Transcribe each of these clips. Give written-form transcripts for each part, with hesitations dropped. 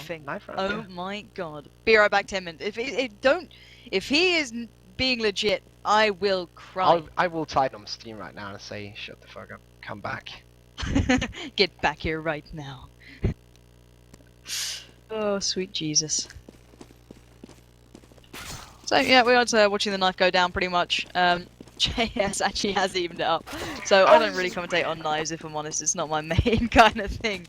knifing. Knife round, Oh yeah. my god. Be right back, 10 minutes. If he is being legit, I will cry. I will type on Steam right now and say, shut the fuck up, come back. Get back here right now. Oh, sweet Jesus. So yeah, we are watching the knife go down pretty much. JS actually has evened it up. So I don't really commentate on knives, if I'm honest. It's not my main kind of thing.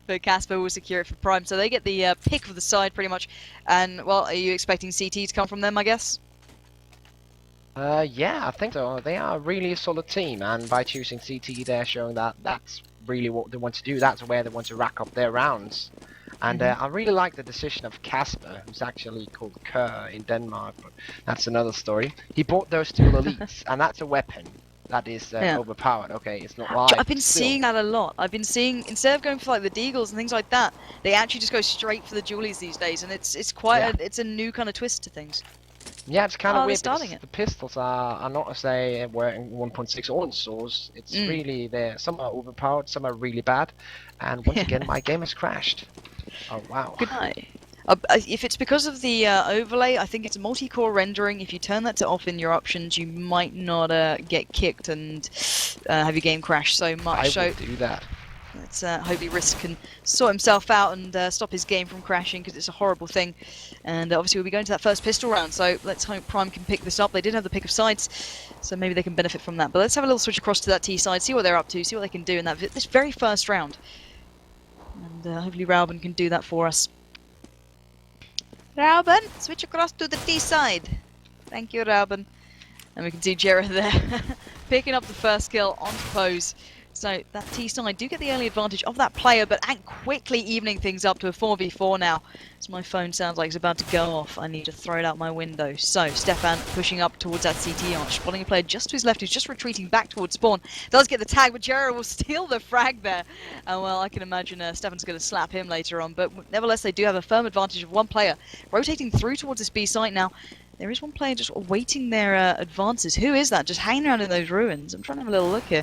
But Casper will secure it for Prime. So they get the pick of the side pretty much. And, well, are you expecting CT to come from them, I guess? Yeah, I think so. They are really a solid team, and by choosing CT, they're showing that that's really what they want to do. That's where they want to rack up their rounds. And I really like the decision of Casper, who's actually called Kerr in Denmark, but that's another story. He bought those two elites, and that's a weapon that is overpowered. Okay, it's not live. I've been seeing that a lot. I've been seeing, instead of going for like the Deagles and things like that, they actually just go straight for the Julies these days, and it's quite it's a new kind of twist to things. Yeah, it's kind of weird because it. the pistols are not as they were in 1.6 or in Source. It's really there. Some are overpowered, some are really bad, and once again, my game has crashed. Oh wow. Good night. If it's because of the overlay, I think it's multi-core rendering. If you turn that to off in your options, you might not get kicked and have your game crash so much. I would do that. Let's hopefully Risk can sort himself out and stop his game from crashing, because it's a horrible thing. And obviously we'll be going to that first pistol round, so let's hope Prime can pick this up. They did have the pick of sides, so maybe they can benefit from that. But let's have a little switch across to that T side, see what they're up to, see what they can do in this very first round. And hopefully Rauben can do that for us. Rauben, switch across to the T side. Thank you, Rauben. And we can see Jera there picking up the first kill on Pose. So that T side do get the early advantage of that player, but and quickly evening things up to a 4v4 now. So my phone sounds like it's about to go off. I need to throw it out my window. So Stefan pushing up towards that CT arch, spotting a player just to his left who's just retreating back towards spawn. Does get the tag, but Jera will steal the frag there. And well, I can imagine Stefan's going to slap him later on. But nevertheless, they do have a firm advantage of one player rotating through towards this B site now. There is one player just awaiting their advances. Who is that? Just hanging around in those ruins. I'm trying to have a little look here.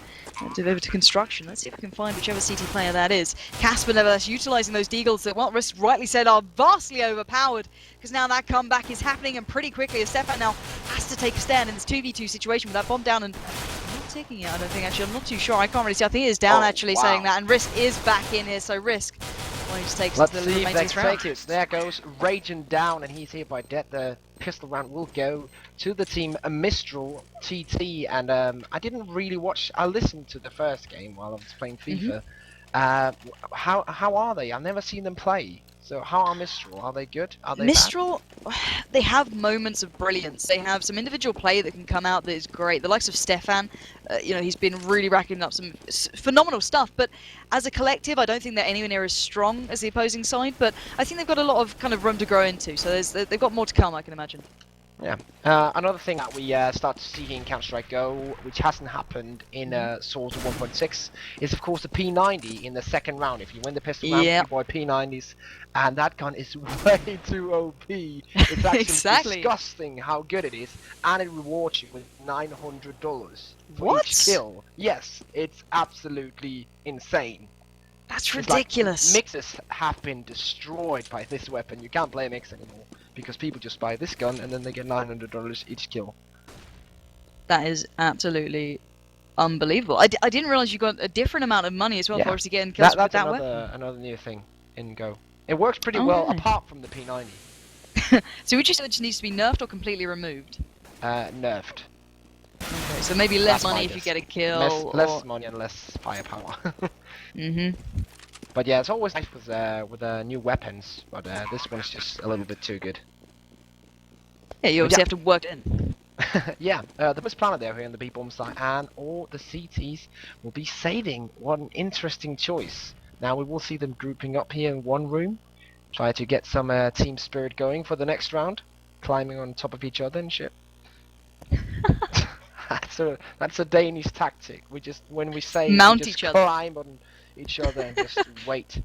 Over to construction. Let's see if we can find whichever CT player that is. Casper, nevertheless, utilising those Deagles that, well, Risk rightly said, are vastly overpowered. Because now that comeback is happening, and pretty quickly, as Stefan now has to take a stand in this 2v2 situation with that bomb down and not taking it, I don't think, actually. I'm not too sure. I can't really see. I think it is down, saying that. And Risk is back in here, so Risk, well, he just takes it to the remaining round. There goes Raging down, and he's here by death. The pistol round will go to the team Mistral TT, and I didn't really watch. I listened to the first game while I was playing FIFA. How are they? I've never seen them play. So how are Mistral? Are they good? Are they Mistral, they have moments of brilliance. They have some individual play that can come out that is great. The likes of Stefan, you know, he's been really racking up some phenomenal stuff. But as a collective, I don't think they're anywhere near as strong as the opposing side. But I think they've got a lot of kind of room to grow into. So they've got more to come, I can imagine. Yeah. Another thing that we start to see in Counter-Strike Go, which hasn't happened in Source 1.6, is of course the P90 in the second round. If you win the pistol round, you buy P90s, and that gun is way too OP. It's actually disgusting how good it is, and it rewards you with $900 for each kill. Yes, it's absolutely insane. That's ridiculous. Like, mixes have been destroyed by this weapon. You can't play mix anymore because people just buy this gun and then they get $900 each kill. That is absolutely unbelievable. I didn't realize you got a different amount of money as well for obviously getting kills with that weapon. That's another new thing in Go. It works pretty well apart from the P90. So would you say it just needs to be nerfed or completely removed? Nerfed. Okay, so maybe less money if you get a kill. Less money and less firepower. But yeah, it's always nice with new weapons, but this one's just a little bit too good. Yeah, you obviously have to work it in. Yeah, the first planet there here in the B-bomb site, and all the CTs will be saving. What an interesting choice. Now we will see them grouping up here in one room, try to get some team spirit going for the next round, climbing on top of each other and shit. That's a Danish tactic. We just, when we say mount we just each other, climb on each other and just wait.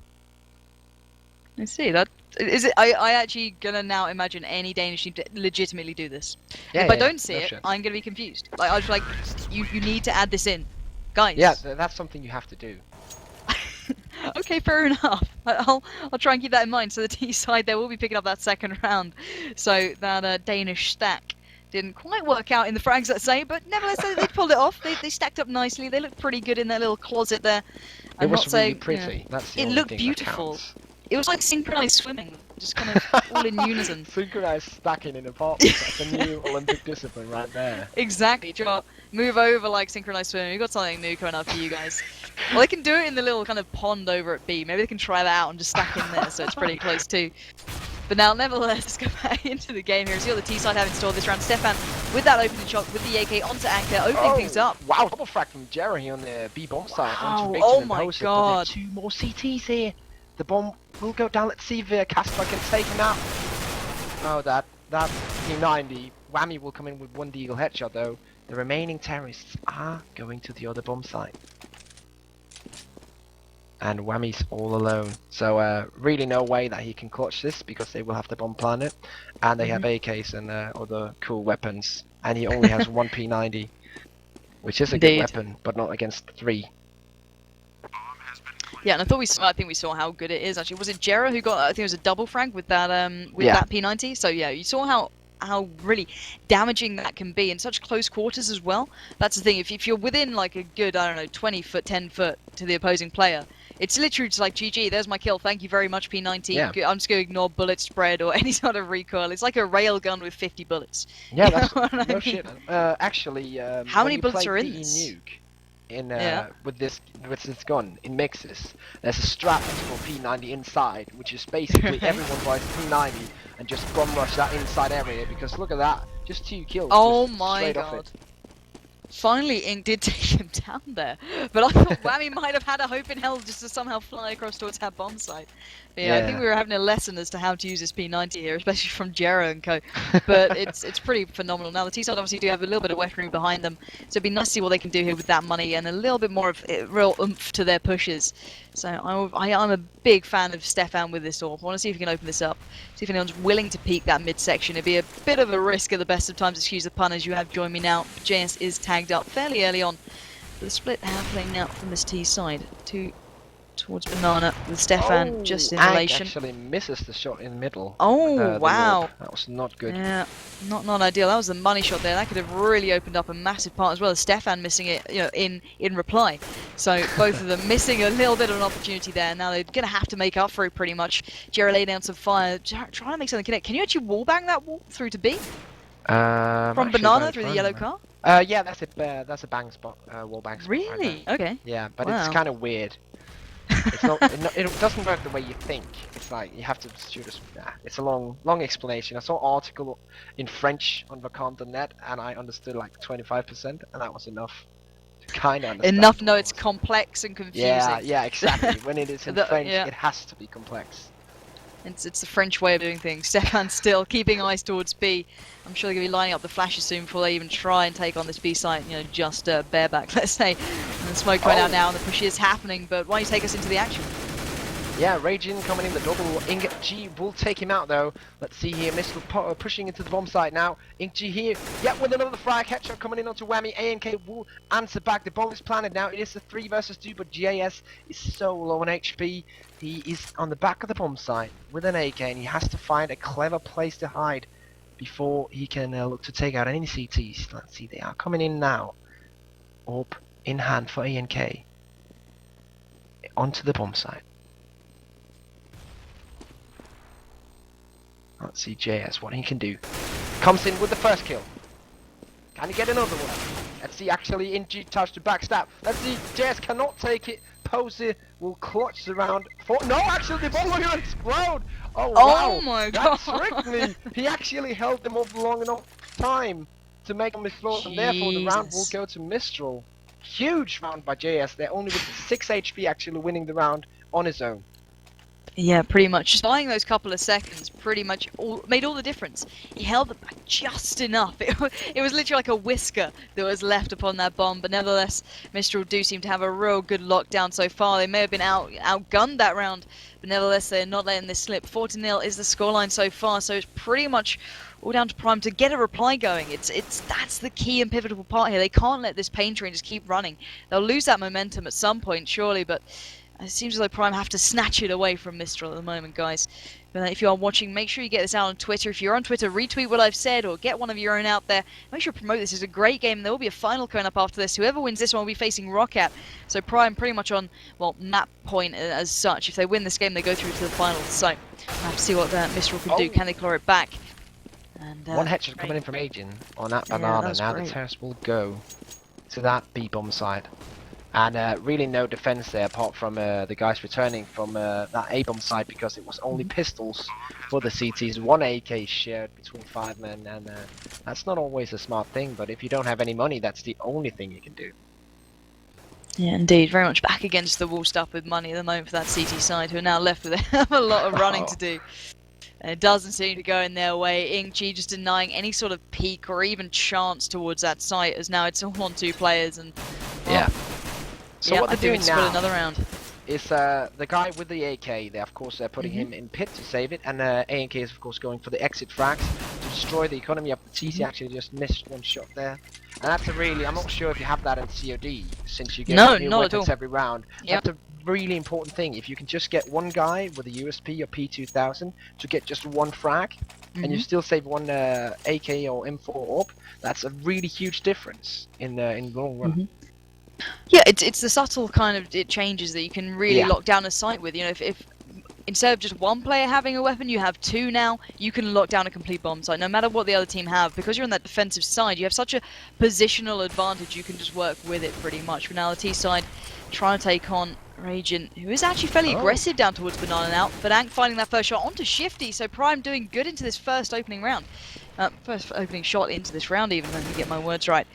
I see. That is it. I actually gonna now imagine any Danish team to legitimately do this. Yeah, if I don't see it, I'm gonna be confused. Like I was like, you need to add this in, guys. Yeah, that's something you have to do. Okay, fair enough. I'll try and keep that in mind. So the T side there will be picking up that second round. So that Danish stack didn't quite work out in the frags, let's say, but nevertheless they pulled it off. They stacked up nicely. They looked pretty good in their little closet there. It I'm was not really saying, pretty. That's the it only looked thing beautiful. that counts. It was like synchronized swimming, just kind of all in unison. Synchronized stacking in apartments. That's a new Olympic discipline right there. Exactly. Move over like synchronized swimming. We've got something new coming up for you guys. Well, they can do it in the little kind of pond over at B. Maybe they can try that out and just stack in there, so it's pretty close too. But now, nevertheless, let's go back into the game here and see what the T side have installed this round. Stefan with that opening shot with the AK onto Anchor, opening things up. Wow, double frag from Jerry on the B bomb side. Onto Victor Oh and my Poser, god. But there are 2 more CTs here. The bomb will go down. Let's see if Kaostv can take him out. Oh, that P90. Whammy will come in with 1 deagle headshot though. The remaining terrorists are going to the other bomb site. And Whammy's all alone. So really no way that he can clutch this because they will have the bomb planet. And they have AKs and other cool weapons. And he only has 1 P90. Which is a good weapon, but not against 3. Yeah, and I think we saw how good it is actually. Was it Jera who got? I think it was a double frag with that that P90. So yeah, you saw how really damaging that can be in such close quarters as well. That's the thing. If you're within like a good 20 foot, 10 foot to the opposing player, it's literally just like GG. There's my kill. Thank you very much, P90. Yeah. I'm just going to ignore bullet spread or any sort of recoil. It's like a railgun with 50 bullets. Yeah, that's no shit. Actually, how many bullets are in this? Nuke, with this gun in mixes, there's a strap for P90 inside, which is basically everyone buys P90 and just bomb rush that inside area because look at that, just 2 kills. Oh just my straight god. Off it. Finally, Ink did take him down there, but I thought Whammy might have had a hope in hell just to somehow fly across towards that bomb site. But yeah, I think we were having a lesson as to how to use this P90 here, especially from Jera and co. But it's pretty phenomenal. Now the T-side obviously do have a little bit of weaponry behind them, so it'd be nice to see what they can do here with that money and a little bit more of real oomph to their pushes. So I'm a big fan of Stefan with this AWP. I want to see if we can open this up, see if anyone's willing to peek that midsection. It'd be a bit of a risk at the best of times, excuse the pun, as you have joined me now. JS is tagged up fairly early on. The split happening now from this T side towards Banana with Stefan just in relation. Actually misses the shot in the middle. Oh wow, that was not good. Yeah, not ideal. That was the money shot there. That could have really opened up a massive part as well as Stefan missing it, in reply. So both of them missing a little bit of an opportunity there. Now they're gonna have to make up for it pretty much. Jared laid down some fire, trying to make something connect. Can you actually wallbang that wall through to B? From Banana through the yellow car? Yeah, that's a bang spot, wall bang spot. Really? Right, okay. Yeah, but it's kind of weird. It's not. It doesn't work the way you think. It's like you have to shoot us. It's a long explanation. I saw an article in French on Vacant.net and I understood like 25%, and that was enough to kind of understand. Enough. No, it's complex and confusing. Yeah, exactly. When it is in French, it has to be complex. It's the French way of doing things. Stefan still keeping eyes towards B. I'm sure they're going to be lining up the flashes soon before they even try and take on this B site, just bareback, let's say. And the smoke going out now and the push is happening, but why don't you take us into the action? Yeah, Raging coming in the double. Ink G will take him out though. Let's see here, Mistral pushing into the bomb site now. Ink G here, yeah, with another frag headshot coming in onto Whammy. ANK will answer back. The bomb is planted now. It is a 3 versus 2, but JS is so low on HP. He is on the back of the bomb site with an AK, and he has to find a clever place to hide before he can look to take out any CTs. Let's see, they are coming in now. Up in hand for ANK. Onto the bomb site. Let's see JS, what he can do. Comes in with the first kill. Can he get another one? Let's see, actually, Inji touched the backstab. Let's see, JS cannot take it. Posey will clutch around for. No, actually, the bomb will explode. Oh wow! Oh my god! That tricked me. He actually held them off long enough time to make them explode, and therefore the round will go to Mistral. Huge round by JS. They're only with 6 HP actually winning the round on his own. Yeah, pretty much. Just buying those couple of seconds pretty much made all the difference. He held them back just enough. It was literally like a whisker that was left upon that bomb, but nevertheless, Mistral do seem to have a real good lockdown so far. They may have been outgunned that round, but nevertheless, they're not letting this slip. 4-0 is the scoreline so far, so it's pretty much all down to Prime to get a reply going. That's the key and pivotal part here. They can't let this pain train just keep running. They'll lose that momentum at some point, surely, but it seems as though Prime have to snatch it away from Mistral at the moment, guys. But if you are watching, make sure you get this out on Twitter. If you're on Twitter, retweet what I've said or get one of your own out there. Make sure to promote this. It's a great game. There will be a final coming up after this. Whoever wins this one will be facing Roccat. So Prime pretty much on, well, map point as such. If they win this game, they go through to the finals. So we'll have to see what Mistral can do. Can they claw it back? And, one headshot coming in from Agent on that banana. Yeah, now great. the terrorist will go to that B-bomb side. And really no defense there apart from the guys returning from that A-bomb side, because it was only pistols for the CTs. 1 AK shared between 5 men, and that's not always a smart thing, but if you don't have any money, that's the only thing you can do. Yeah, indeed. Very much back against the wall stuff with money at the moment for that CT side, who are now left with a lot of running to do. And it doesn't seem to go in their way. Ingchi just denying any sort of peek or even chance towards that site, as now it's all on 2 players. And yeah. So yeah, what they're doing now another round is the guy with the AK, they're of course putting him in pit to save it, and ANK is of course going for the exit frags to destroy the economy of the TC. Actually just missed 1 shot there. And that's a really, I'm not sure if you have that in COD, since you get new weapons every round. Yep. That's a really important thing. If you can just get 1 guy with a USP or P2000 to get just 1 frag, and you still save 1 AK or M4 up, that's a really huge difference in the long run. Yeah, it's the subtle kind of changes that you can really lock down a site with. You know, if instead of just 1 player having a weapon, you have 2 now, you can lock down a complete bomb site, no matter what the other team have. Because you're on that defensive side, you have such a positional advantage, you can just work with it pretty much. But now the T side trying to take on Ragent, who is actually fairly aggressive down towards Banana now, but Ank finding that first shot onto Shifty, so Prime doing good into this first opening round. First opening shot into this round even, let me get my words right.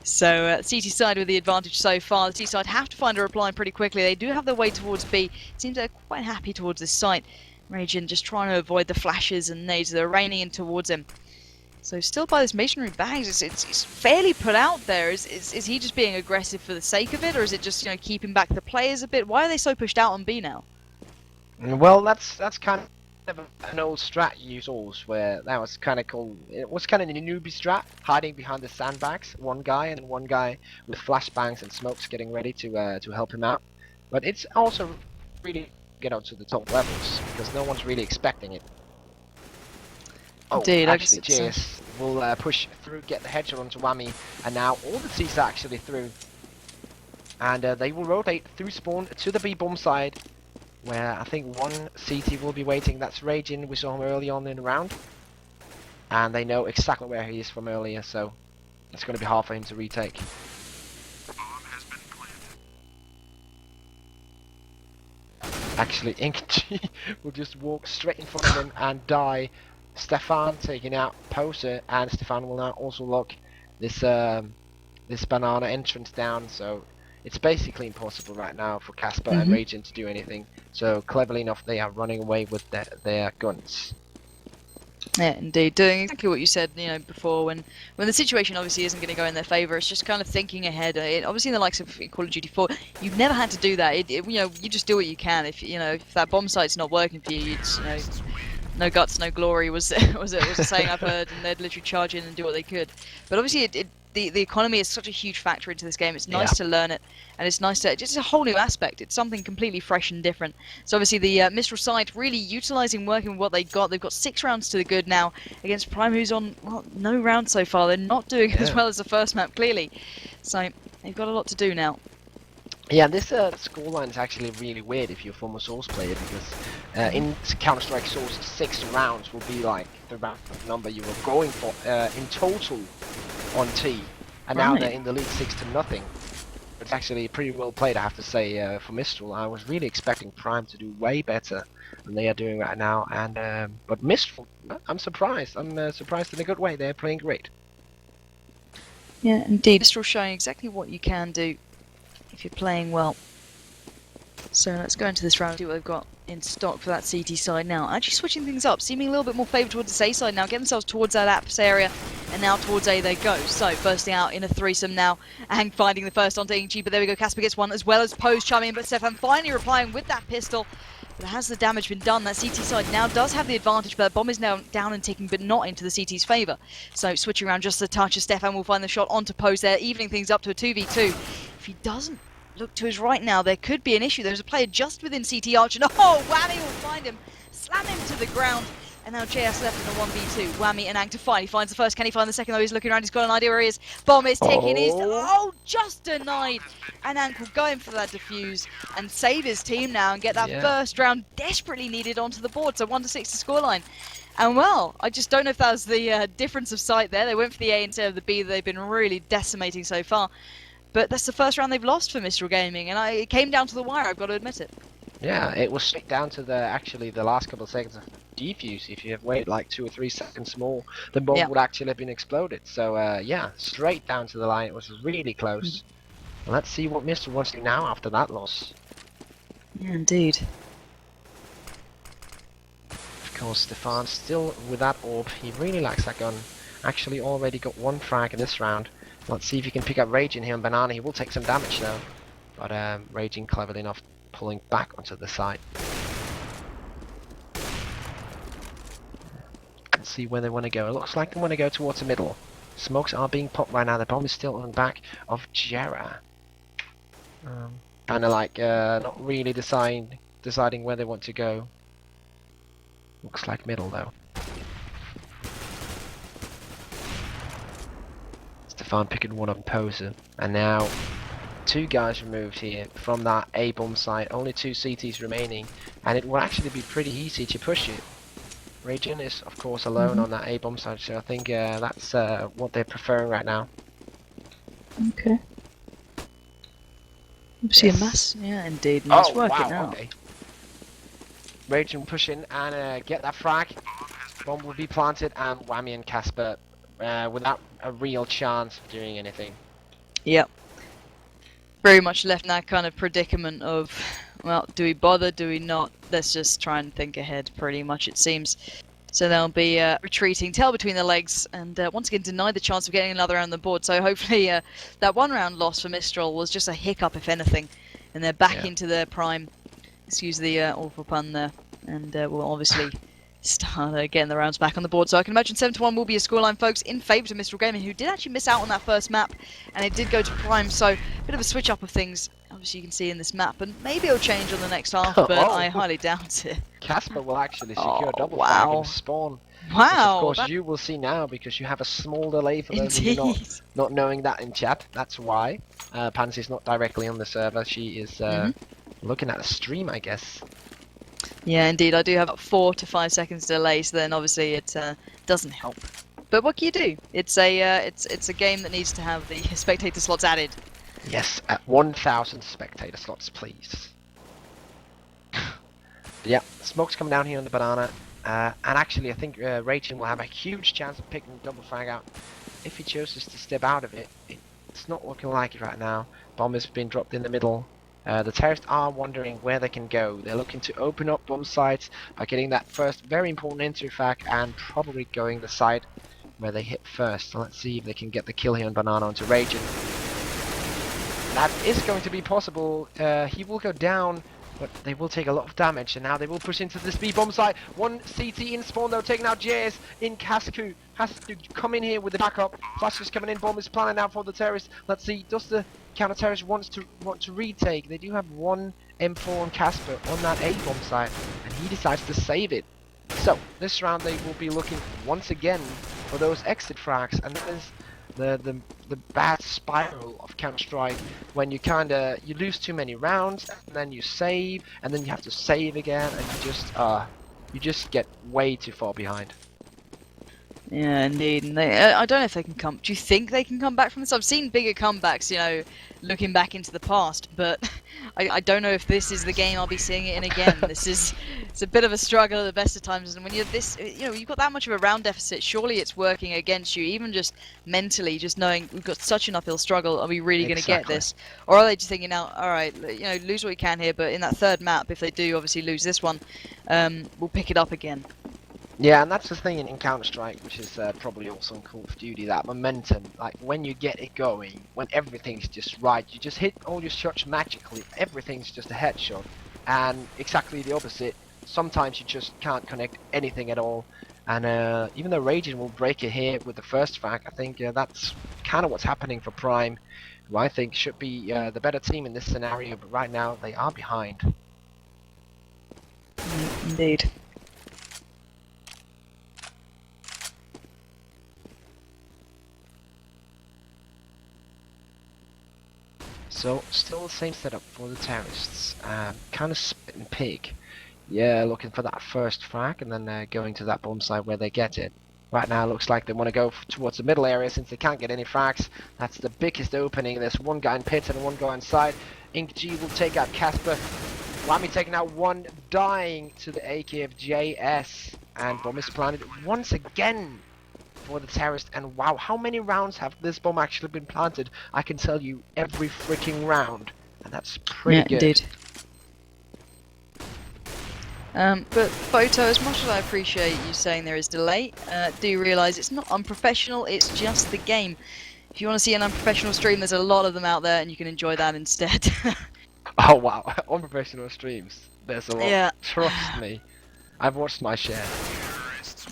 So CT side with the advantage so far. The T side have to find a reply pretty quickly. They do have their way towards B. It seems they're quite happy towards this site. Ragent just trying to avoid the flashes and nades that are raining in towards him. So still by this masonry bags, it's fairly put out there. Is he just being aggressive for the sake of it, or is it just, you know, keeping back the players a bit? Why are they so pushed out on B now? Well, that's kind of an old strat you use always, where that was kind of cool. It was kind of the newbie strat, hiding behind the sandbags, 1 guy, and 1 guy with flashbangs and smokes getting ready to help him out. But it's also really get out to the top levels, because no one's really expecting it. Oh, indeed, actually, JS will push through, get the headshot onto Whammy, and now all the C's are actually through. And they will rotate through spawn to the B-bomb side, where I think 1 CT will be waiting. That's Raging, we saw him early on in the round. And they know exactly where he is from earlier, so it's going to be hard for him to retake. Actually, Ingchi will just walk straight in front of him and die. Stefan taking out Poser, and Stefan will now also lock this this banana entrance down, so it's basically impossible right now for Casper and Ragent to do anything. So cleverly enough, they are running away with their guns. Yeah, indeed, doing exactly what you said, you know, before. When the situation obviously isn't going to go in their favour, it's just kind of thinking ahead. Obviously, in the likes of Call of Duty 4, you've never had to do that. You know, you just do what you can. If if that bomb site's not working for you, it's, you know, no guts, no glory was a saying I've heard, and they'd literally charge in and do what they could. But obviously, the economy is such a huge factor into this game. It's nice to learn it, and it's nice to just a whole new aspect. It's something completely fresh and different. So obviously the Mistral side really utilising, working with what they got. They've got 6 rounds to the good now against Prime, who's on no round so far. They're not doing as well as the first map, clearly. So they've got a lot to do now. Yeah, this scoreline is actually really weird if you're a former Source player, because in Counter-Strike Source, 6 rounds will be like the round number you were going for in total on T, and now they're in the lead 6-0. It's actually pretty well played, I have to say, for Mistral. I was really expecting Prime to do way better than they are doing right now, and but Mistral, I'm surprised. I'm surprised in a good way. They're playing great. Yeah, indeed. Mistral showing exactly what you can do if you're playing well. So let's go into this round, see what they've got in stock for that CT side now. Actually switching things up, seeming a little bit more favoured towards the A side now, getting themselves towards that apps area, and now towards A they go. So bursting out in a threesome now, and finding the first onto Ingchi, but there we go, Casper gets one, as well as Pose chiming in, but Stefan finally replying with that pistol. But has the damage been done? That CT side now does have the advantage, but that bomb is now down and ticking, but not into the CT's favour. So switching around just a touch, as Stefan will find the shot onto Pose there, evening things up to a 2v2. If he doesn't look to his right now. There could be an issue. There's a player just within CT Archer. Oh, Whammy will find him, slam him to the ground. And now JS left in a 1v2. Whammy and Ang to find. He finds the first. Can he find the second? Though he's looking around. He's got an idea where he is. Bomb is taking his. Oh, just denied. And Ang will go in for that defuse and save his team now and get that first round desperately needed onto the board. So 1-6 to scoreline. And well, I just don't know if that was the difference of sight there. They went for the A instead of the B that they've been really decimating so far. But that's the first round they've lost for Mistral Gaming, and it came down to the wire, I've got to admit it. Yeah, it was straight down to the last couple of seconds of defuse. If you have waited like 2 or 3 seconds more, the bomb would actually have been exploded. So yeah, straight down to the line. It was really close. Let's see what Mistral wants to do now after that loss. Yeah, indeed. Of course, Stefan still with that orb. He really likes that gun. Actually already got 1 frag in this round. Let's see if he can pick up Raging here on Banana. He will take some damage though. But Raging cleverly enough pulling back onto the side. Let's see where they want to go. It looks like they want to go towards the middle. Smokes are being popped right now. The bomb is still on the back of Jera. Kind of like not really deciding where they want to go. Looks like middle though. Stefan picking one up Poser, and now 2 guys removed here from that A bomb site. Only 2 CTs remaining, and it will actually be pretty easy to push it. Raging is of course alone on that A bomb site, so I think that's what they're preferring right now. Okay. See a mass? Yeah, indeed. And it's working out. Okay. Raging pushing and get that frag. Bomb will be planted, and Whammy and Casper without a real chance of doing anything. Yep. Very much left in that kind of predicament of, well, do we bother, do we not? Let's just try and think ahead, pretty much it seems. So they'll be retreating, tail between their legs, and once again denied the chance of getting another round on the board. So hopefully that 1 round loss for Mistral was just a hiccup, if anything, and they're back into their prime. Excuse the awful pun there, and we'll obviously start getting the rounds back on the board. So I can imagine 7-1 will be a scoreline, folks, in favour of Mistral Gaming, who did actually miss out on that first map, and it did go to prime, so a bit of a switch up of things, obviously you can see in this map, and maybe it'll change on the next half, but I highly doubt it. Casper will actually secure double frag and spawn. Wow! Which of course you will see now, because you have a small delay for those of you not knowing that in chat. That's why. Pansy's not directly on the server, she is looking at the stream, I guess. Yeah, indeed. I do have 4 to 5 seconds delay, so then obviously it doesn't help. But what can you do? It's a game that needs to have the spectator slots added. Yes, at 1,000 spectator slots, please. Yeah, smoke's coming down here on the banana, and actually I think Raging will have a huge chance of picking the double frag out if he chooses to step out of it. It's not looking like it right now. Bomb has been dropped in the middle. The terrorists are wondering where they can go. They're looking to open up bomb sites by getting that first very important entry frag and probably going the side where they hit first. So let's see if they can get the kill here on Banana onto Raging. That is going to be possible. He will go down, but they will take a lot of damage, and now they will push into this B bomb site. 1 CT in spawn though, taking out JS in Cascu. Has to come in here with the backup. Flash is coming in, bomb is planning out for the terrorists. Let's see, does the counter-terrorist want to retake? They do have 1 M4 on Casper on that A bomb site, and he decides to save it. So this round they will be looking once again for those exit frags, and that is the bad spiral of Counter-Strike when you you lose too many rounds, and then you save, and then you have to save again, and you just get way too far behind. Yeah, indeed. And I don't know if they can come. Do you think they can come back from this? I've seen bigger comebacks, you know, looking back into the past, but I don't know if this is the game I'll be seeing it in again. It's a bit of a struggle at the best of times, and when you're this, you know, you've got that much of a round deficit, surely it's working against you, even just mentally, just knowing we've got such an uphill struggle. Are we really going to get this, or are they just thinking now, all right, you know, lose what we can here, but in that third map, if they do obviously lose this one, we'll pick it up again. Yeah, and that's the thing in Counter-Strike, which is probably also in Call of Duty, that momentum, like when you get it going, when everything's just right, you just hit all your shots magically, everything's just a headshot, and exactly the opposite, sometimes you just can't connect anything at all, and even though Raging will break it here with the first frag, I think that's kind of what's happening for Prime. who I think should be the better team in this scenario, but right now they are behind. Indeed. So, still the same setup for the terrorists. Kind of spit and pig. Yeah, looking for that first frag and then going to that bomb site where they get it. Right now, it looks like they want to go towards the middle area since they can't get any frags. That's the biggest opening. There's one guy in pit and one guy inside. InkG will take out Casper. Whammy taking out one, dying to the AK of JS. And bomb is planted once again for the terrorist. And wow, how many rounds have this bomb actually been planted? I can tell you every freaking round. And that's pretty good. Indeed. But Photo, as much as I appreciate you saying there is delay, do realise it's not unprofessional, it's just the game. If you want to see an unprofessional stream, there's a lot of them out there and you can enjoy that instead. Oh wow, unprofessional streams. There's a lot. Yeah. Trust me. I've watched my share.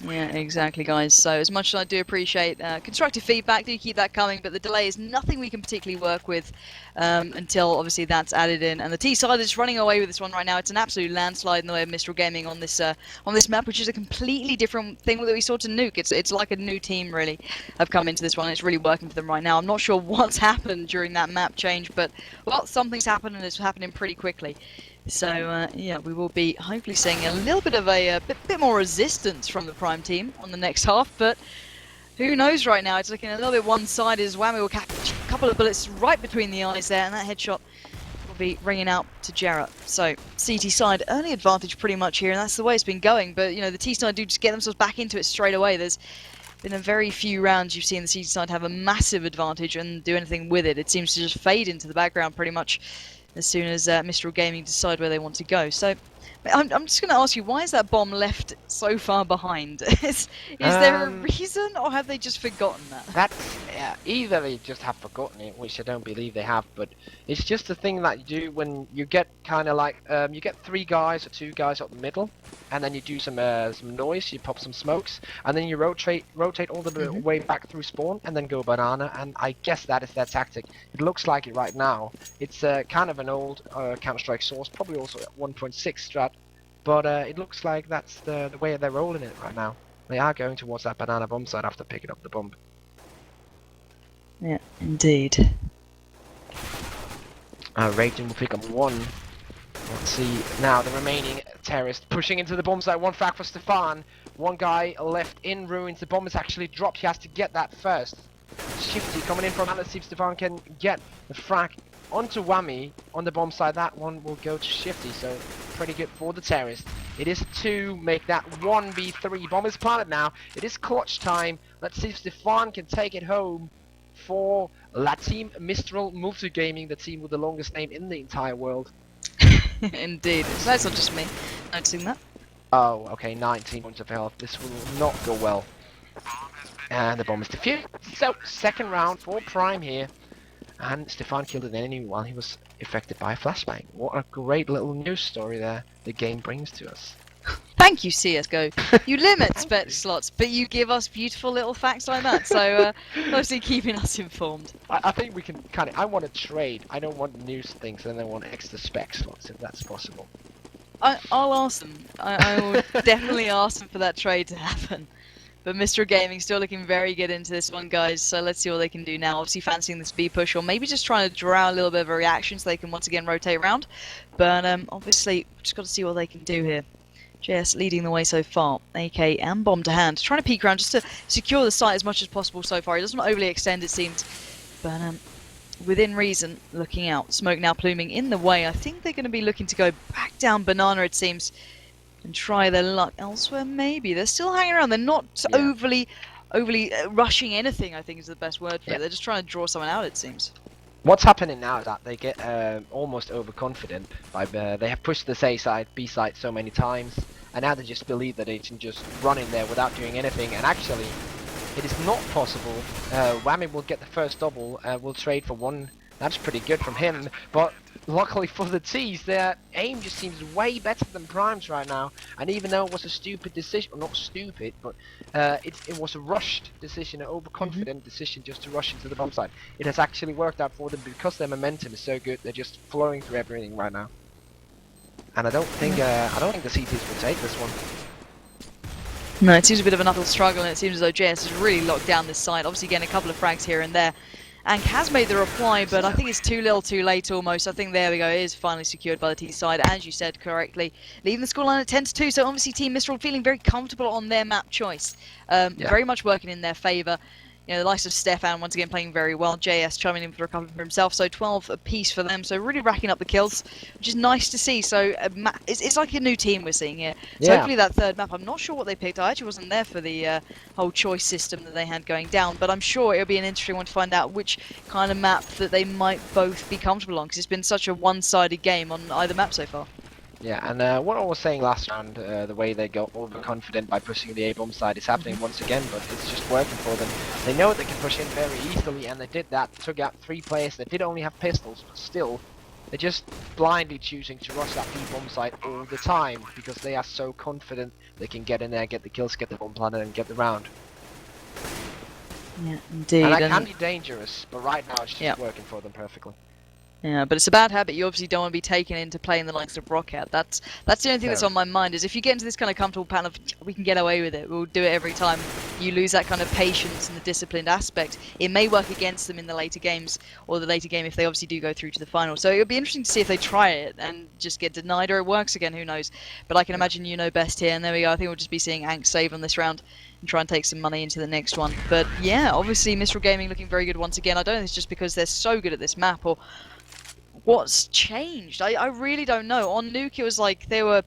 Yeah, exactly, guys. So as much as I do appreciate constructive feedback, do keep that coming, but the delay is nothing we can particularly work with until obviously that's added in. And the T-side is running away with this one right now. It's an absolute landslide in the way of Mistral Gaming on this map, which is a completely different thing that we saw to Nuke. It's like a new team really have come into this one. It's really working for them right now. I'm not sure what's happened during that map change, but well, something's happened and it's happening pretty quickly. So yeah, we will be hopefully seeing a little bit of a bit more resistance from the Prime team on the next half, but who knows right now? It's looking a little bit one-sided as Whammy will catch a couple of bullets right between the eyes there, and that headshot will be ringing out to Jarrett. So CT side, early advantage pretty much here, and that's the way it's been going, but you know, the T side do just get themselves back into it straight away. There's been a very few rounds you've seen the CT side have a massive advantage and do anything with it. It seems to just fade into the background pretty much as soon as Mistral Gaming decide where they want to go. So I'm just going to ask you, why is that bomb left so far behind? is there a reason, or have they just forgotten that? That's either they just have forgotten it, which I don't believe they have, but it's just a thing that you do when you get kind of like you get 3 guys or 2 guys up the middle, and then you do some noise, you pop some smokes, and then you rotate all the way back through spawn, and then go banana. And I guess that is their tactic. It looks like it right now. It's kind of an old Counter-Strike source, probably also at 1.6 strat. But it looks like that's the way they're rolling it right now. They are going towards that banana bomb site after picking up the bomb. Yeah, indeed. Raging will pick up 1. Let's see now the remaining terrorist pushing into the bomb site. 1 frag for Stefan. 1 guy left in ruins. The bomb is actually dropped. He has to get that first. Shifty coming in from that. Let's see if Stefan can get the frag onto Whammy on the bomb side. That one will go to Shifty, so pretty good for the terrorist. It is 2, make that 1v3. Bomb is planted now. It is clutch time. Let's see if Stefan can take it home for La Team Mistral Multigaming, the team with the longest name in the entire world. Indeed. So that's not just me noticing that. Oh, okay, 19 points of health. This will not go well. And the bomb is defused. So, second round for Prime here. And Stefan killed an enemy while he was affected by a flashbang. What a great little news story there the game brings to us. Thank you, CSGO. You limit spec slots, but you give us beautiful little facts like that. So, obviously keeping us informed. I think we can kind of... I want to trade. I don't want news things, and I want extra spec slots, if that's possible. I'll ask them. I will definitely ask them for that trade to happen. But Mistral Gaming still looking very good into this one, guys. So let's see what they can do now. Obviously fancying this B push, or maybe just trying to draw out a little bit of a reaction so they can once again rotate around. But obviously, just got to see what they can do here. JS leading the way so far. AK and bomb to hand. Trying to peek around just to secure the site as much as possible so far. He doesn't overly extend, it seems. But within reason, looking out. Smoke now pluming in the way. I think they're going to be looking to go back down banana, it seems, and try their luck elsewhere, maybe. They're still hanging around. They're not overly rushing anything, I think is the best word for it. They're just trying to draw someone out, it seems. What's happening now is that they get almost overconfident. They have pushed this A side, B side so many times, and now they just believe that they can just run in there without doing anything. And actually, it is not possible. Whammy will get the first double. We'll trade for 1 That's pretty good from him, but luckily for the T's, their aim just seems way better than Prime's right now. And even though it was a stupid decision, well, not stupid, but it was a rushed decision, an overconfident decision just to rush into the bomb site. It has actually worked out for them because their momentum is so good. They're just flowing through everything right now. And I don't think the CTs will take this one. No, it seems a bit of an uphill struggle, and it seems as though JS has really locked down this side. Obviously getting a couple of frags here and there. And has made the reply, but I think it's too little too late almost. I think there we go, it is finally secured by the T side, as you said correctly. Leaving the scoreline at 10-2, so obviously Team Mistral feeling very comfortable on their map choice. Very much working in their favour. You know, the likes of Stefan once again playing very well. JS chiming in for a couple for himself, so 12 apiece for them. So really racking up the kills, which is nice to see. So it's like a new team we're seeing here. So hopefully that third map, I'm not sure what they picked. I actually wasn't there for the whole choice system that they had going down, but I'm sure it'll be an interesting one to find out which kind of map that they might both be comfortable on, because it's been such a one-sided game on either map so far. Yeah, and what I was saying last round, the way they got overconfident by pushing the A-bomb side is happening once again, but it's just working for them. They know they can push in very easily, and they did that. Took out 3 players that did only have pistols, but still, they're just blindly choosing to rush that B-bomb side all the time, because they are so confident they can get in there, get the kills, get the bomb planted, and get the round. Yeah, indeed. And that can be dangerous, but right now it's just working for them perfectly. Yeah, but it's a bad habit you obviously don't want to be taken into playing the likes of Rocket. That's the only thing that's on my mind, is if you get into this kind of comfortable pattern of, we can get away with it, we'll do it every time, you lose that kind of patience and the disciplined aspect. It may work against them in the later games, or the later game if they obviously do go through to the final. So it'll be interesting to see if they try it and just get denied, or it works again, who knows. But I can imagine you know best here, and there we go. I think we'll just be seeing Ank save on this round and try and take some money into the next one. But yeah, obviously Mistral Gaming looking very good once again. I don't think it's just because they're so good at this map, or what's changed? I really don't know. On Nuke, it was like they were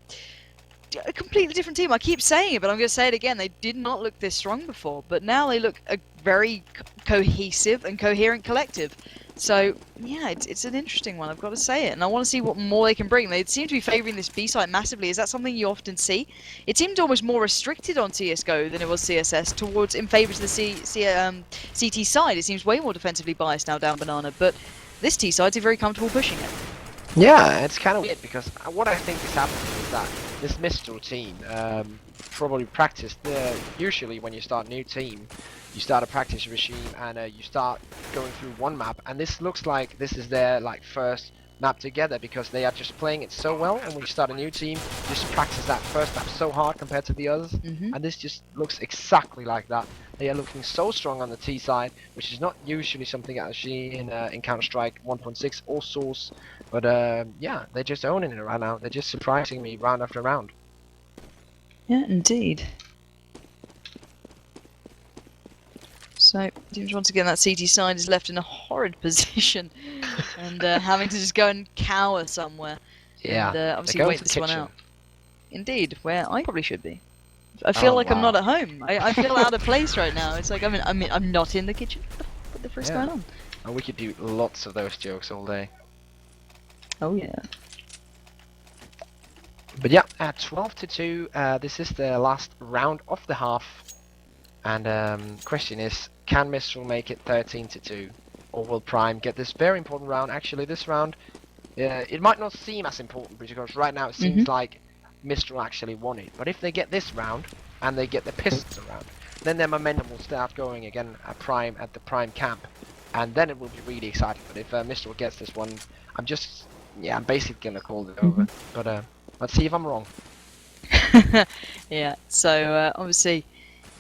a completely different team. I keep saying it, but I'm going to say it again. They did not look this strong before, but now they look a very cohesive and coherent collective. So, yeah, it's an interesting one, I've got to say it. And I want to see what more they can bring. They seem to be favouring this B site massively. Is that something you often see? It seemed almost more restricted on CSGO than it was CSS, towards in favour to the CT side. It seems way more defensively biased now down Banana, but this T side's very comfortable pushing it. Yeah, it's kind of weird, because what I think is happening is that this Mistral team probably practiced. Usually when you start a new team, you start a practice regime and you start going through one map, and this looks like this is their first map together, because they are just playing it so well. And when you start a new team, you just practice that first map so hard compared to the others, and this just looks exactly like that. They are looking so strong on the T side, which is not usually something I see in Counter-Strike 1.6 or Source, but yeah, they're just owning it right now. They're just surprising me round after round. Yeah, indeed. So, seems once again that CT side is left in a horrid position, and having to just go and cower somewhere. Yeah, and obviously wait this one out. Indeed, where I probably should be. I feel like I'm not at home. I feel out of place right now. It's like I'm not in the kitchen. What the frick's going on? And we could do lots of those jokes all day. Oh yeah. But yeah, at 12-2, this is the last round of the half, and question is, can Mistral make it 13-2, or will Prime get this very important round? Actually, this round, it might not seem as important, because right now it seems like Mistral actually won it. But if they get this round and they get the pistols around, then their momentum will start going again at the Prime camp, and then it will be really exciting. But if Mistral gets this one, I'm basically gonna call it over. But let's see if I'm wrong. Yeah. So obviously,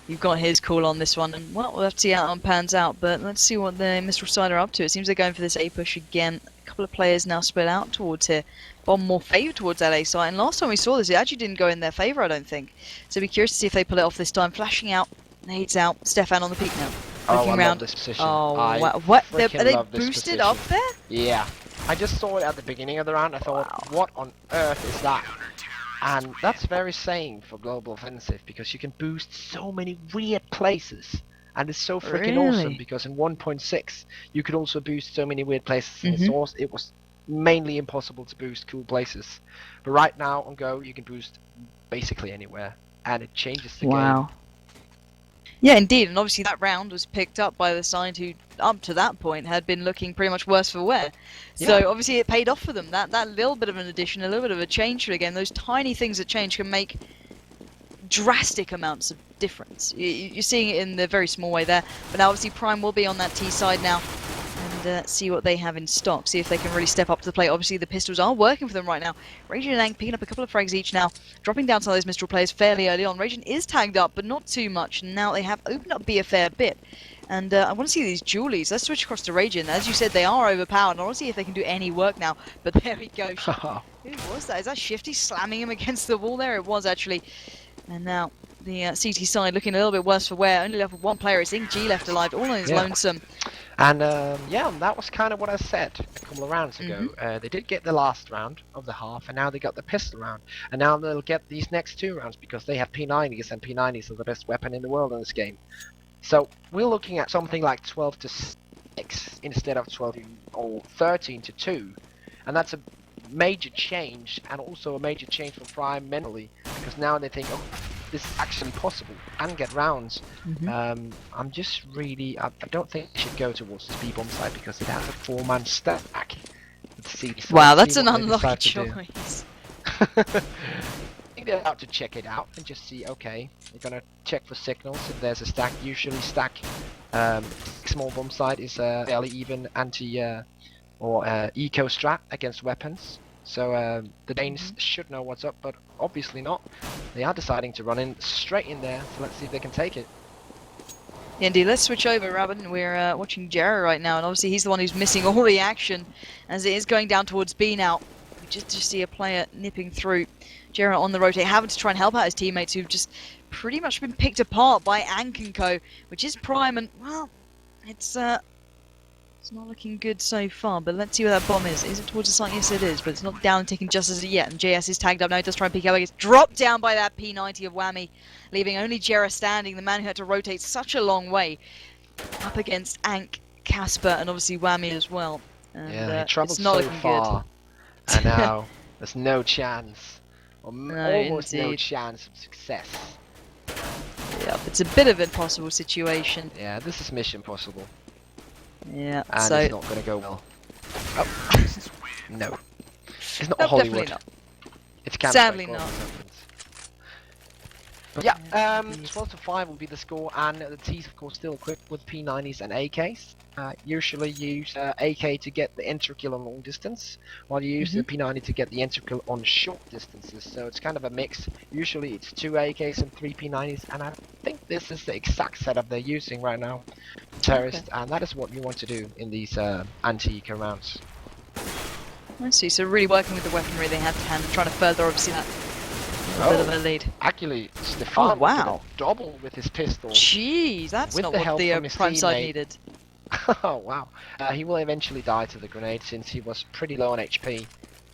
you've got his call on this one, and well, we'll have to see how it pans out. But let's see what the Mistral side are up to. It seems they're going for this A push again. A couple of players now spread out towards here. Bomb more favour towards that A site, and last time we saw this, it actually didn't go in their favour, I don't think. So be curious to see if they pull it off this time. Flashing out, nades out. Stefan on the peak now. Looking around. Love this position. Oh, wow. What? Are they boosted up there? Yeah. I just saw it at the beginning of the round. I thought, what on earth is that? And that's very saying for Global Offensive, because you can boost so many weird places. And it's so freaking awesome, because in 1.6 you could also boost so many weird places. In Source, it was mainly impossible to boost cool places. But right now on Go, you can boost basically anywhere, and it changes the game. Yeah, indeed, and obviously that round was picked up by the side who, up to that point, had been looking pretty much worse for wear. Yeah. So obviously it paid off for them. That little bit of an addition, a little bit of a change again. Those tiny things that change can make drastic amounts of difference. You're seeing it in the very small way there. But now obviously Prime will be on that T side now. And see what they have in stock, see if they can really step up to the plate. Obviously the pistols are working for them right now. Raging and Ang picking up a couple of frags each now, dropping down some of those Mistral players fairly early on. Raging is tagged up, but not too much. And now they have opened up B a fair bit. And I want to see these Julies. Let's switch across to Raging. As you said, they are overpowered. I want to see if they can do any work now. But there we go. Who was that? Is that Shifty slamming him against the wall there? It was actually. And now the CT side looking a little bit worse for wear. Only left with one player. It's Ing G left alive, all on his lonesome. And yeah, that was kind of what I said a couple of rounds ago. They did get the last round of the half, and now they got the pistol round. And now they'll get these next 2 rounds because they have P90s, and P90s are the best weapon in the world in this game. So we're looking at something like 12 to 6 instead of 12 or 13 to 2. And that's a major change, and also a major change for Prime mentally, because now they think, oh, this is actually possible and get rounds. I'm just really, I don't think they should go towards the B-bomb side because it has a 4-man stack. Wow, that's an unlucky choice. I think they're about to check it out and just see, okay, we're gonna check for signals if there's a stack. Usually stack small bomb side is a fairly even anti or eco strat against weapons. So the Danes should know what's up, but obviously not. They are deciding to run in straight in there, so let's see if they can take it. Yeah, indeed, let's switch over, Rabin. We're watching Jera right now, and obviously he's the one who's missing all the action as it is going down towards B now. We just see a player nipping through. Jera on the rotate, having to try and help out his teammates who've just pretty much been picked apart by Ank & Co, which is Prime, and, well, it's not looking good so far, but let's see where that bomb is. Is it towards the site? Yes, it is, but it's not down and taken just as it yet. And JS is tagged up now. He does try and peek out. He gets dropped down by that P90 of Whammy, leaving only Jera standing, the man who had to rotate such a long way up against Ank, Casper, and obviously Whammy as well. And, yeah, he travelled it's not so looking far, good. and now there's no chance, or almost no indeed. chance of success. Yep, it's a bit of an impossible situation. Yeah, this is mission possible. Yeah, And so it's not going to go well. Oh, no. It's not no, Hollywood. definitely not. It's Counter-Strike. Sadly not. But yeah, 12 to 5 will be the score, and the T's of course still equipped with P90s and AKs. Usually use AK to get the enter kill on long distance, while you use the P90 to get the enter kill on short distances. So it's kind of a mix. Usually it's 2 AKs and 3 P90s, and I think this is the exact setup they're using right now, Terrorist, and that is what you want to do in these anti-eco rounds. I see. So really working with the weaponry they have to hand, trying to further obviously that bit of a lead. Actually, Stefan wow, double with his pistol. Jeez, that's with not the what help the from his Prime side teammate. needed. Oh wow, he will eventually die to the grenade since he was pretty low on HP.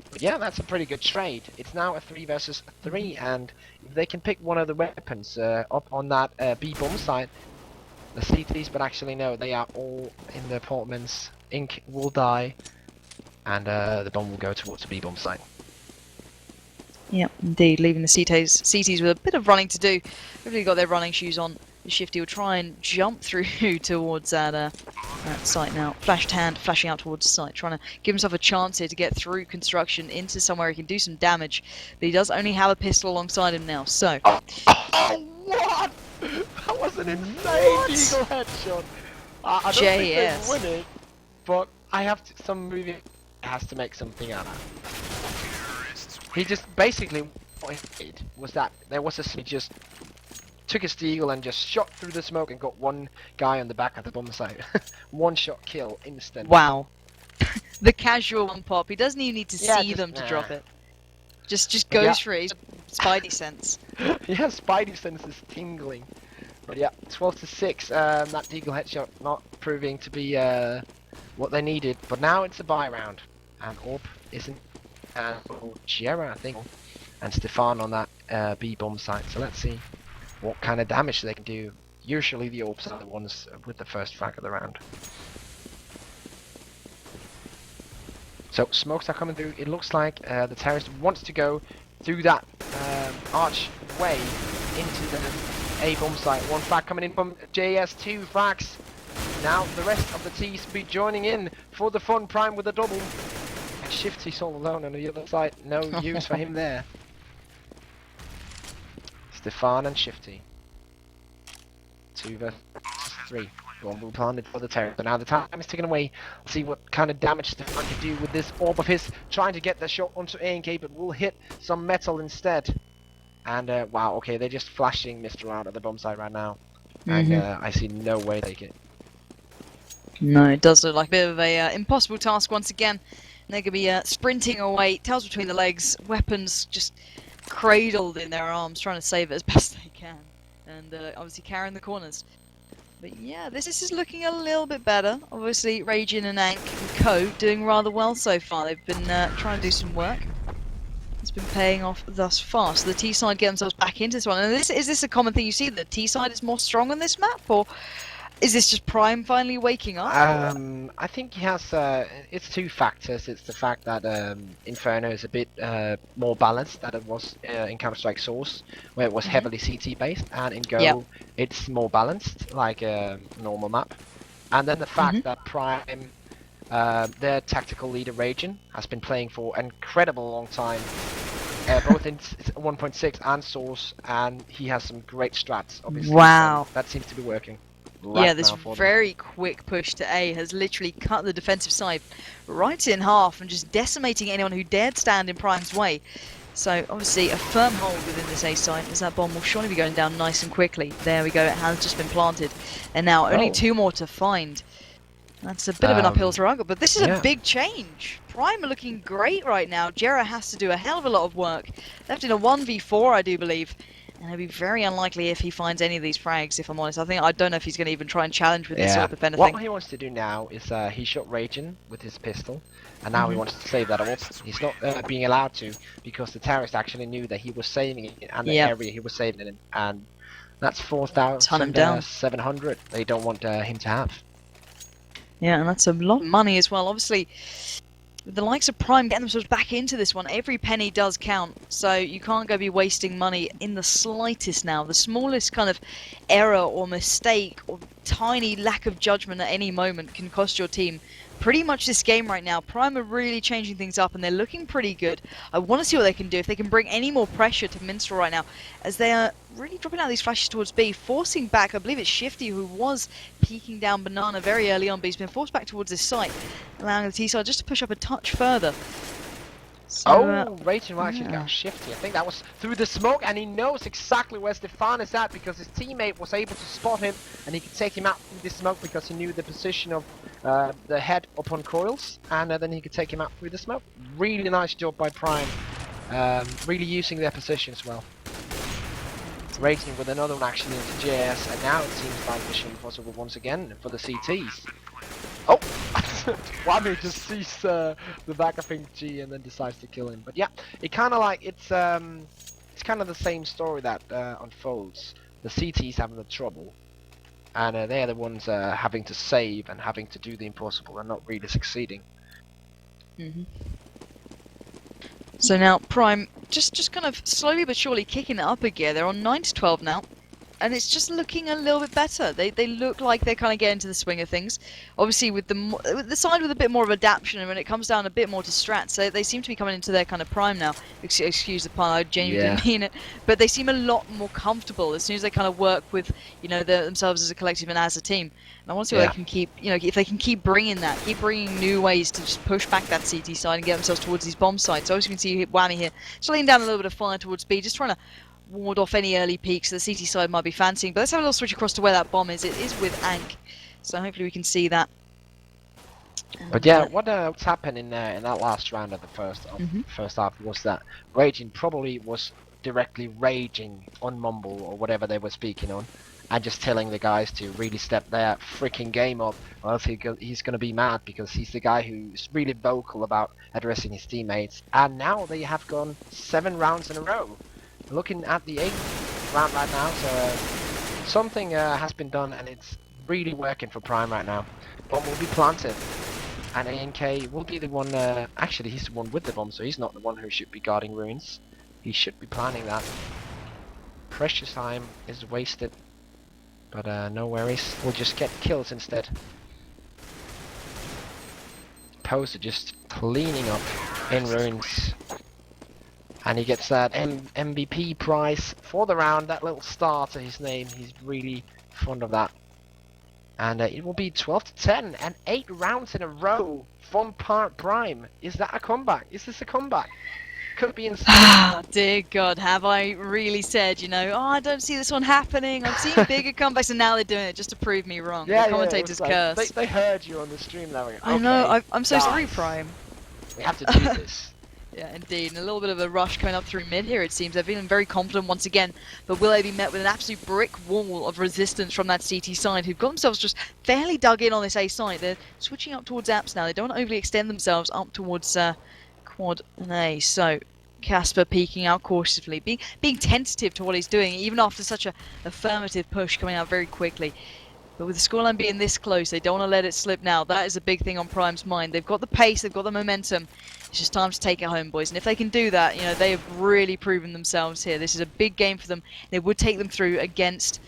But yeah, that's a pretty good trade. It's now a 3 versus 3, and if they can pick one of the weapons up on that B bomb side, the CTs, but actually no, they are all in the apartments. Ink will die, and the bomb will go towards the B bomb side. Yep, indeed, leaving the CTs with a bit of running to do. They've really got their running shoes on. The Shifty will try and jump through towards that site now. Flashed hand, flashing out towards the site, trying to give himself a chance here to get through construction into somewhere he can do some damage. But he does only have a pistol alongside him now, so... Oh, what? That was an insane eagle headshot. I don't think they win it, but I have to, some movie has to make something out of it. He just basically, what he did was that there was a, he just took his deagle and just shot through the smoke and got one guy on the back at the bomb site. One shot kill, instant. Wow. The casual one pop. He doesn't even need to see them to drop it. Just goes for it. Spidey sense. Yeah, Spidey sense is tingling. But yeah, 12 to 6. That deagle headshot not proving to be what they needed. But now it's a buy round, and Orb isn't. And Jera, I think, and Stefan on that B bomb site. So let's see what kind of damage they can do. Usually the Orbs are the ones with the first frag of the round. So smokes are coming through. It looks like the terrorist wants to go through that archway into the A bomb site. One frag coming in from JS, 2 frags. Now the rest of the T's be joining in for the fun. Prime with a double. And Shifty's all alone on the other side. No use for him there. Stefan and Shifty. 2 versus 3. One will planted for the terror. But now the time is ticking away. Let's see what kind of damage Stefan can do with this orb of his. Trying to get the shot onto A&K, but will hit some metal instead. And wow, okay, they're just flashing Mistral out at the bomb site right now. And I see no way they get. No, it does look like a bit of a impossible task once again. They're going to be sprinting away, tails between the legs, weapons just cradled in their arms, trying to save it as best they can. And obviously carrying the corners. But yeah, this is looking a little bit better. Obviously, Raging and Ank and Co doing rather well so far. They've been trying to do some work. It's been paying off thus far. So the T side get themselves back into this one. And is this a common thing you see? The T side is more strong on this map, or is this just Prime finally waking up? I think he has. It's 2 factors. It's the fact that Inferno is a bit more balanced than it was in Counter-Strike Source, where it was heavily CT based, and in Go it's more balanced, like a normal map. And then the fact that Prime, their tactical leader Raging, has been playing for an incredible long time, both in 1.6 and Source, and he has some great strats. Obviously, wow, that seems to be working. Yeah, this very quick push to A has literally cut the defensive side right in half and just decimating anyone who dared stand in Prime's way. So obviously a firm hold within this A site, as that bomb will surely be going down nice and quickly. There we go, it has just been planted. And now only 2 more to find. That's a bit of an uphill struggle, but this is a big change. Prime are looking great right now. Jera has to do a hell of a lot of work. Left in a 1v4, I do believe. And it'll be very unlikely if he finds any of these frags, if I'm honest. I don't know if he's going to even try and challenge with this orb, if anything. What he wants to do now is he shot Raging with his pistol, and now he wants to save that orb. He's not being allowed to, because the terrorist actually knew that he was saving it, and the area he was saving it in. And that's 4,700 they don't want him to have. Yeah, and that's a lot of money as well. Obviously, with the likes of Prime getting themselves back into this one, every penny does count. So you can't go be wasting money in the slightest now. The smallest kind of error or mistake or tiny lack of judgment at any moment can cost your team pretty much this game right now. Prime are really changing things up and they're looking pretty good. I want to see what they can do, if they can bring any more pressure to Mistral right now, as they are really dropping out these flashes towards B, forcing back, I believe it's Shifty who was peeking down Banana very early on, but he's been forced back towards this site, allowing the T-side just to push up a touch further. So, Raging will actually got Shifty. I think that was through the smoke, and he knows exactly where Stefan is at, because his teammate was able to spot him, and he could take him out through the smoke because he knew the position of the head upon coils, and then he could take him out through the smoke. Really nice job by Prime, really using their positions well. Raging with another one actually into JS, and now it seems like Mission Impossible once again for the CTs. Oh! Whammy just sees the back of Pink G and then decides to kill him. But yeah, it kind of like it's kind of the same story that unfolds. The CTs having the trouble, and they're the ones having to save and having to do the impossible and not really succeeding. So now Prime just kind of slowly but surely kicking it up a gear. They're on 9-12 now. And it's just looking a little bit better. They look like they're kind of getting into the swing of things. Obviously, with the side with a bit more of adaptation, and when it comes down a bit more to strats, so they seem to be coming into their kind of prime now. Excuse the pun, I genuinely didn't mean it. But they seem a lot more comfortable as soon as they kind of work with, you know, themselves as a collective and as a team. And I want to see what they can keep, you know, if they can keep bringing that, keep bringing new ways to just push back that CT side and get themselves towards these bomb sites. So as you can see, Whammy here, just laying down a little bit of fire towards B, just trying to ward off any early peaks the CT side might be fancying. But let's have a little switch across to where that bomb is. It is with Ank, so hopefully we can see that. But yeah, what's happened in that last round of the first half was that Raging probably was directly raging on Mumble or whatever they were speaking on, and just telling the guys to really step their freaking game up, or else he's going to be mad, because he's the guy who's really vocal about addressing his teammates. And now they have gone 7 rounds in a row. Looking at the 8th round right now, so something has been done, and it's really working for Prime right now. Bomb will be planted, and A&K will be the one, actually he's the one with the bomb, so he's not the one who should be guarding ruins. He should be planning that. precious time is wasted. But no worries, we'll just get kills instead. Poser just cleaning up in ruins. And he gets that MVP prize for the round, that little star to his name. He's really fond of that. And it will be 12-10 and 8 rounds in a row from Prime. Is that a comeback? Is this a comeback? Could be insane. Ah, dear God, have I really said, you know, oh, I don't see this one happening. I've seen bigger comebacks, and now they're doing it just to prove me wrong. Yeah, the commentator's like, curse. they heard you on the stream now. Okay, I know, I'm so sorry, Prime. We have to do this. Yeah, indeed. And a little bit of a rush coming up through mid here, it seems. They're feeling very confident once again. But will they be met with an absolute brick wall of resistance from that CT side, who've got themselves just fairly dug in on this A side? They're switching up towards apps now. They don't want to overly extend themselves up towards quad and A. So Casper peeking out cautiously, being tentative to what he's doing, even after such a affirmative push coming out very quickly. But with the scoreline being this close, they don't want to let it slip now. That is a big thing on Prime's mind. They've got the pace, they've got the momentum. It's just time to take it home, boys. And if they can do that, you know, they have really proven themselves here. This is a big game for them. They would take them through against,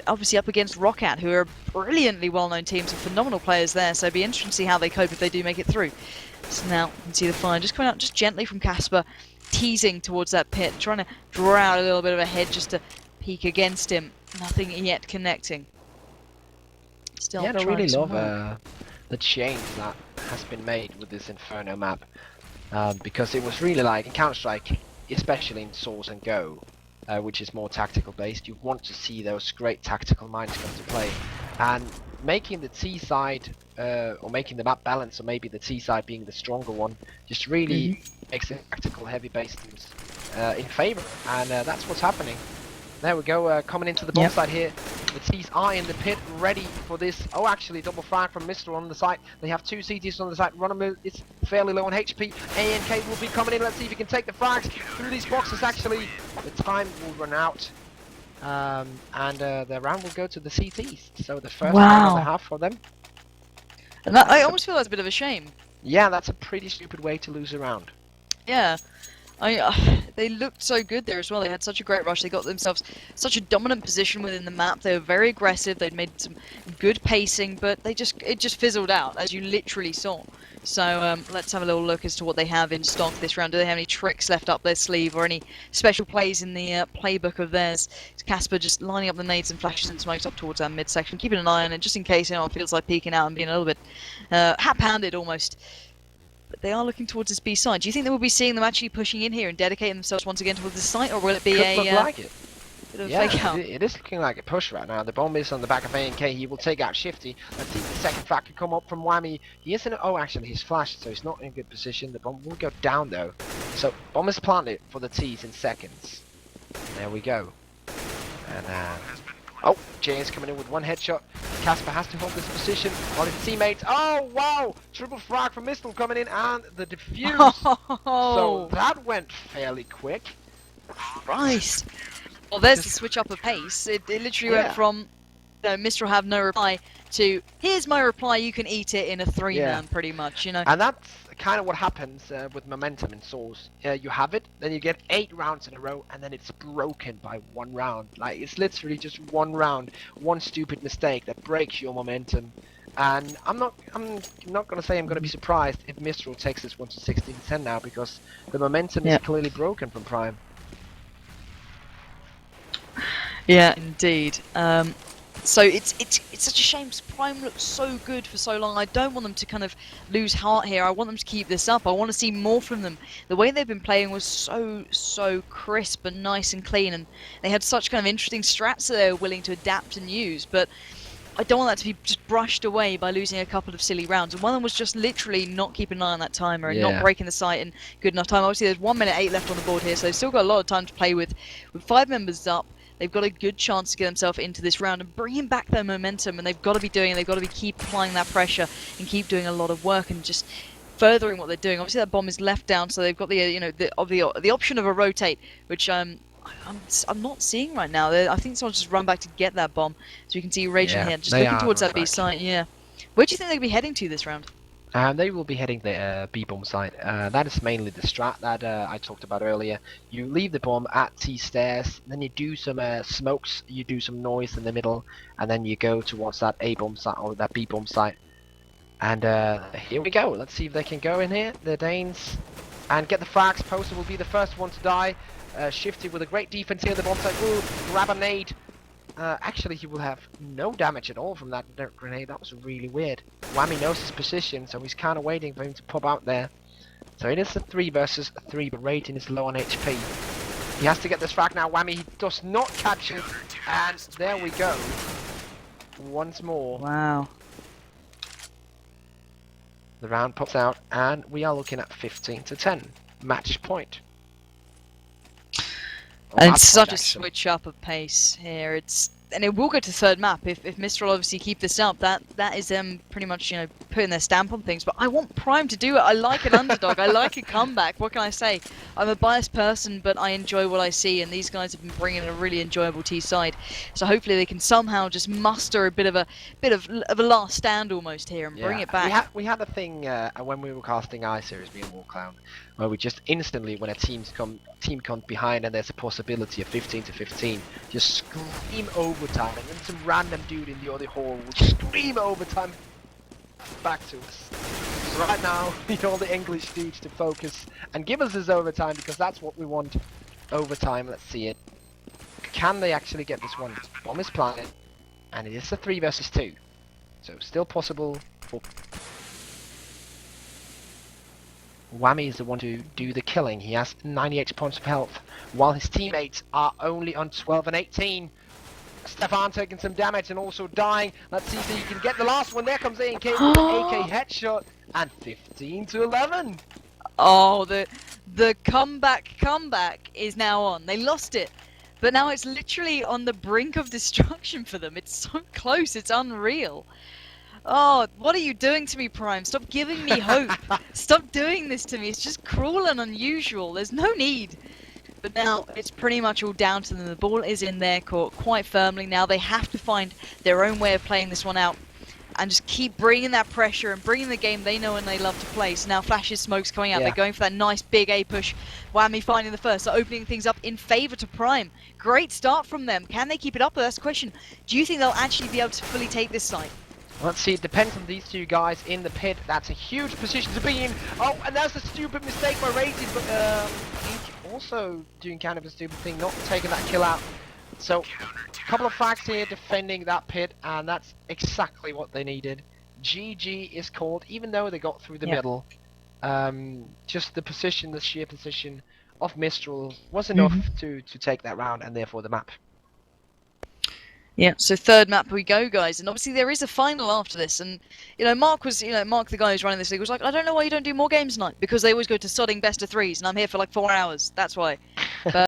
obviously up against Roccat, who are a brilliantly well-known team, some phenomenal players there. So it'd be interesting to see how they cope if they do make it through. So now you can see the fire just coming out just gently from Casper, teasing towards that pit, trying to draw out a little bit of a head just to peek against him. Nothing yet connecting. Still yeah, I trying really some love the change that has been made with this Inferno map. Because it was really like in Counter-Strike, especially in Source and Go, which is more tactical based, you want to see those great tactical minds come to play. And making the T side, or making the map balance, or maybe the T side being the stronger one, just really makes it tactical heavy based in favor. And that's what's happening. There we go, coming into the bomb side here. The T's are in the pit, ready for this. Oh, actually, double frag from Mistral on the side. They have two CTs on the side. Runner is fairly low on HP. ANK will be coming in. Let's see if he can take the frags through these boxes. Actually, the time will run out. And the round will go to the CTs. So the first round of the half for them. And that, I almost feel that's a bit of a shame. Yeah, that's a pretty stupid way to lose a round. Yeah. They looked so good there as well. They had such a great rush. They got themselves such a dominant position within the map. They were very aggressive. They'd made some good pacing, but it just fizzled out, as you literally saw. So let's have a little look as to what they have in stock this round. Do they have any tricks left up their sleeve or any special plays in the playbook of theirs? Casper just lining up the nades and flashes and smokes up towards our midsection, keeping an eye on it just in case anyone feels like peeking out and being a little bit hap-handed almost. But they are looking towards this B side. Do you think they will be seeing them actually pushing in here and dedicating themselves once again towards this site, or will it be Could look like it. Bit of a fake out? It is looking like a push right now. The bomb is on the back of ANK. He will take out Shifty. Let's see if the second frag can come up from Whammy. He isn't. Oh, actually, he's flashed, so he's not in good position. The bomb will go down though. So bomb is planted for the T's in seconds. There we go. And oh, Jay is coming in with one headshot. Casper has to hold this position on his teammates. Oh, wow! Triple frag from Mistral coming in and the defuse. So that went fairly quick. Christ. Well, there's the switch up of pace. It literally went from Mistral have no reply to here's my reply, you can eat it in a 3-man pretty much, you know. And that's kind of what happens with momentum in Source. You have it, then you get 8 rounds in a row, and then it's broken by 1 round. Like, it's literally just 1 round, 1 stupid mistake that breaks your momentum. And I'm not gonna say I'm gonna be surprised if Mistral takes this one to 16-10 now, because the momentum is clearly broken from Prime. Yeah, indeed. So it's such a shame. Prime looks so good for so long. I don't want them to kind of lose heart here. I want them to keep this up. I want to see more from them. The way they've been playing was so crisp and nice and clean, and they had such kind of interesting strats that they were willing to adapt and use. But I don't want that to be just brushed away by losing a couple of silly rounds. And one of them was just literally not keeping an eye on that timer and not breaking the site in good enough time. Obviously, there's 1 minute 8 left on the board here, so they've still got a lot of time to play with. With 5 members up, they've got a good chance to get themselves into this round and bringing back their momentum, and they've got to be doing it. They've got to be keep applying that pressure and keep doing a lot of work and just furthering what they're doing. Obviously, that bomb is left down, so they've got the option of a rotate, which I'm not seeing right now. I think someone's just run back to get that bomb, so you can see Raging here just looking towards that B site. Yeah, where do you think they'll be heading to this round? They will be heading the B bomb site. That is mainly the strat that I talked about earlier. You leave the bomb at T stairs, then you do some smokes, you do some noise in the middle, and then you go towards that A bomb site or that B bomb site. And here we go. Let's see if they can go in here, the Danes, and get the frags. Poster will be the first one to die. Shifty with a great defense here. The bomb site will grab a nade. Actually, he will have no damage at all from that grenade. That was really weird. Whammy knows his position, so he's kind of waiting for him to pop out there. So it is a 3 versus 3, but Rating is low on HP. He has to get this frag now. Whammy, he does not catch it. And there we go. Once more. Wow. The round pops out, and we are looking at 15-10. Match point. And it's such a switch up of pace here. And it will go to third map if Mistral obviously keep this up. That is them pretty much, you know, putting their stamp on things. But I want Prime to do it. I like an underdog. I like a comeback. What can I say? I'm a biased person, but I enjoy what I see. And these guys have been bringing a really enjoyable T side. So hopefully they can somehow just muster a bit of a last stand almost here and bring it back. We had a thing when we were casting I-Series, me and Warclown, where we just instantly, when a team comes behind and there's a possibility of 15-15, just scream overtime, and then some random dude in the other hall will scream overtime back to us. So right now, we need all the English dudes to focus and give us this overtime, because that's what we want. Overtime, let's see it. Can they actually get this one? Bomb is planted, and it is a 3 versus 2. So still possible for Whammy is the one to do the killing. He has 98 points of health, while his teammates are only on 12 and 18. Stefan taking some damage and also dying. Let's see if he can get the last one. There comes AK with the AK headshot, and 15-11. Oh, the comeback is now on. They lost it, but now it's literally on the brink of destruction for them. It's so close. It's unreal. Oh, what are you doing to me, Prime? Stop giving me hope. Stop doing this to me. It's just cruel and unusual. There's no need. But now it's pretty much all down to them. The ball is in their court quite firmly now. They have to find their own way of playing this one out and just keep bringing that pressure and bringing the game they know and they love to play. So now Flash's smoke's coming out. They're going for that nice big A push. Whammy finding the first, so opening things up in favour to Prime. Great start from them. Can they keep it up? That's the question. Do you think they'll actually be able to fully take this site? Let's see, it depends on these two guys in the pit. That's a huge position to be in. Oh, and that's a stupid mistake by Rated, but he's also doing kind of a stupid thing, not taking that kill out. So, a couple of frags here defending that pit, and that's exactly what they needed. GG is called, even though they got through the middle. Just the position, the sheer position of Mistral was enough to take that round, and therefore the map. Yeah, so third map we go, guys, and obviously there is a final after this, and Mark the guy who's running this league was like, I don't know why you don't do more games tonight, because they always go to sodding best of threes, and I'm here for like 4 hours, that's why. But